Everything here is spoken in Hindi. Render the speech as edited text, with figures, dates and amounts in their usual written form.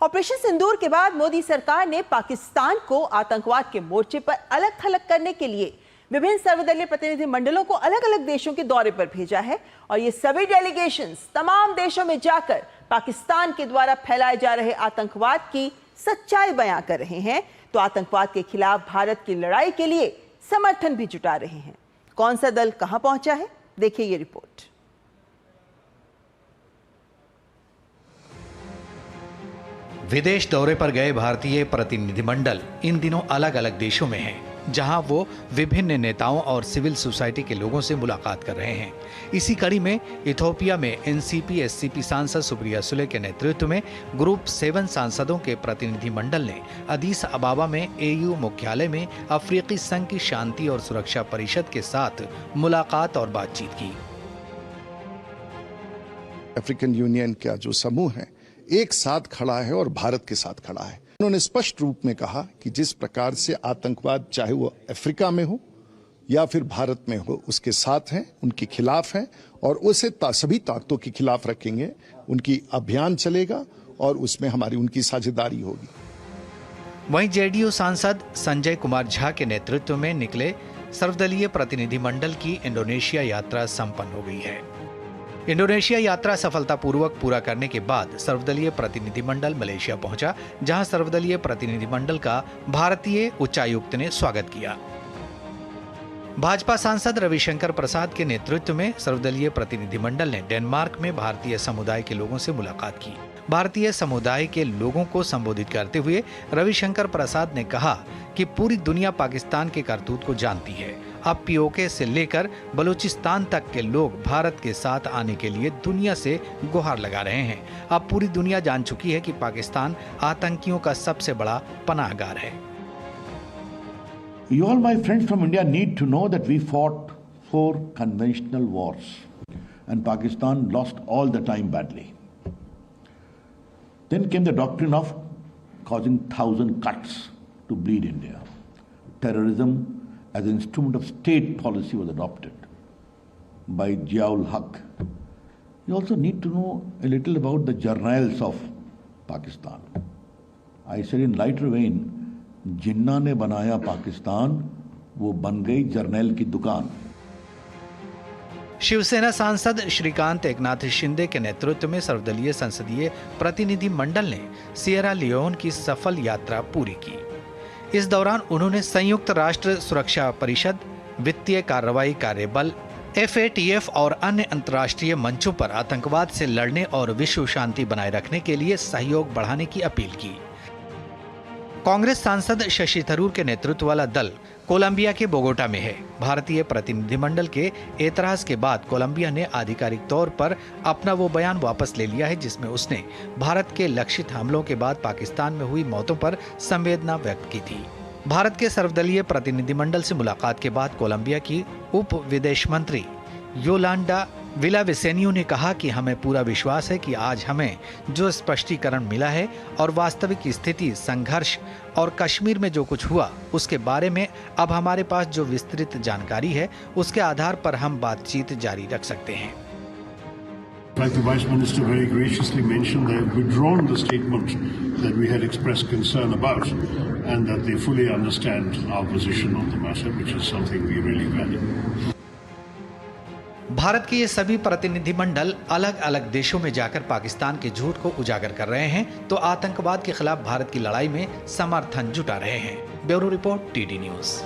ऑपरेशन सिंदूर के बाद मोदी सरकार ने पाकिस्तान को आतंकवाद के मोर्चे पर अलग थलग करने के लिए विभिन्न सर्वदलीय प्रतिनिधि मंडलों को अलग अलग देशों के दौरे पर भेजा है और ये सभी डेलीगेशंस तमाम देशों में जाकर पाकिस्तान के द्वारा फैलाए जा रहे आतंकवाद की सच्चाई बयां कर रहे हैं, तो आतंकवाद के खिलाफ भारत की लड़ाई के लिए समर्थन भी जुटा रहे हैं। कौन सा दल कहां पहुंचा है, देखिए ये रिपोर्ट। विदेश दौरे पर गए भारतीय प्रतिनिधिमंडल इन दिनों अलग अलग देशों में हैं, जहां वो विभिन्न नेताओं और सिविल सोसाइटी के लोगों से मुलाकात कर रहे हैं। इसी कड़ी में इथोपिया में एनसीपी-एससीपी सांसद सुप्रिया सुले के नेतृत्व में ग्रुप 7 सांसदों के प्रतिनिधिमंडल ने अदीस अबाबा में एयू मुख्यालय में अफ्रीकी संघ की शांति और सुरक्षा परिषद के साथ मुलाकात और बातचीत की। अफ्रीकन यूनियन का जो समूह है एक साथ खड़ा है और भारत के साथ खड़ा है। उन्होंने स्पष्ट रूप में कहा कि जिस प्रकार से आतंकवाद चाहे वो अफ्रीका में हो या फिर भारत में हो, उसके साथ हैं, उनके खिलाफ हैं और उसे सभी ताकतों के खिलाफ रखेंगे। उनकी अभियान चलेगा और उसमें हमारी उनकी साझेदारी होगी। वहीं जेडीयू सांसद संजय कुमार झा के नेतृत्व में निकले सर्वदलीय प्रतिनिधिमंडल की इंडोनेशिया यात्रा संपन्न हो गई है। इंडोनेशिया यात्रा सफलतापूर्वक पूरा करने के बाद सर्वदलीय प्रतिनिधिमंडल मलेशिया पहुंचा, जहां सर्वदलीय प्रतिनिधिमंडल का भारतीय उच्चायुक्त ने स्वागत किया। भाजपा सांसद रविशंकर प्रसाद के नेतृत्व में सर्वदलीय प्रतिनिधिमंडल ने डेनमार्क में भारतीय समुदाय के लोगों से मुलाकात की। भारतीय समुदाय के लोगों को संबोधित करते हुए रविशंकर प्रसाद ने कहा कि पूरी दुनिया पाकिस्तान के करतूत को जानती है। अब पीओके से लेकर बलूचिस्तान तक के लोग भारत के साथ आने के लिए दुनिया से गुहार लगा रहे हैं। अब पूरी दुनिया जान चुकी है कि पाकिस्तान आतंकियों का सबसे बड़ा पनाहगार है। You all my friends from India need to know that we fought 4 conventional wars and Pakistan lost all the time badly. Then came the doctrine of causing 1,000 cuts to bleed India. Terrorism as an instrument of state policy was adopted by Ziaul Haq. You also need to know a little about the journals of Pakistan. I said in lighter vein, जिन्ना ने बनाया पाकिस्तान, वो बन गई जर्नैल की दुकान। शिवसेना सांसद श्रीकांत एकनाथ शिंदे के नेतृत्व में सर्वदलीय संसदीय प्रतिनिधि मंडल ने सिएरा लियोन की सफल यात्रा पूरी की। इस दौरान उन्होंने संयुक्त राष्ट्र सुरक्षा परिषद, वित्तीय कार्रवाई कार्यबल, FATF और अन्य अंतर्राष्ट्रीय मंचों पर आतंकवाद से लड़ने और विश्व शांति बनाए रखने के लिए सहयोग बढ़ाने की अपील की। कांग्रेस सांसद शशि थरूर के नेतृत्व वाला दल कोलंबिया के बोगोटा में है। भारतीय प्रतिनिधिमंडल के एतराज के बाद कोलंबिया ने आधिकारिक तौर पर अपना वो बयान वापस ले लिया है, जिसमें उसने भारत के लक्षित हमलों के बाद पाकिस्तान में हुई मौतों पर संवेदना व्यक्त की थी। भारत के सर्वदलीय प्रतिनिधिमंडल से मुलाकात के बाद कोलंबिया की उप विदेश मंत्री योलांडा विलाविसेनियो ने कहा कि हमें पूरा विश्वास है कि आज हमें जो स्पष्टीकरण मिला है और वास्तविक स्थिति, संघर्ष और कश्मीर में जो कुछ हुआ उसके बारे में अब हमारे पास जो विस्तृत जानकारी है, उसके आधार पर हम बातचीत जारी रख सकते हैं। Like the Vice Minister very graciously mentioned, they have withdrawn the statement that we had expressed concern about and that they fully understand our position on the matter, which is something we really value. Bharat के ये सभी प्रतिनिधिमंडल अलग अलग देशों में जाकर पाकिस्तान के झूठ को उजागर कर रहे हैं, तो आतंकवाद के खिलाफ भारत की लड़ाई में समर्थन जुटा रहे हैं। Bureau report, TD news.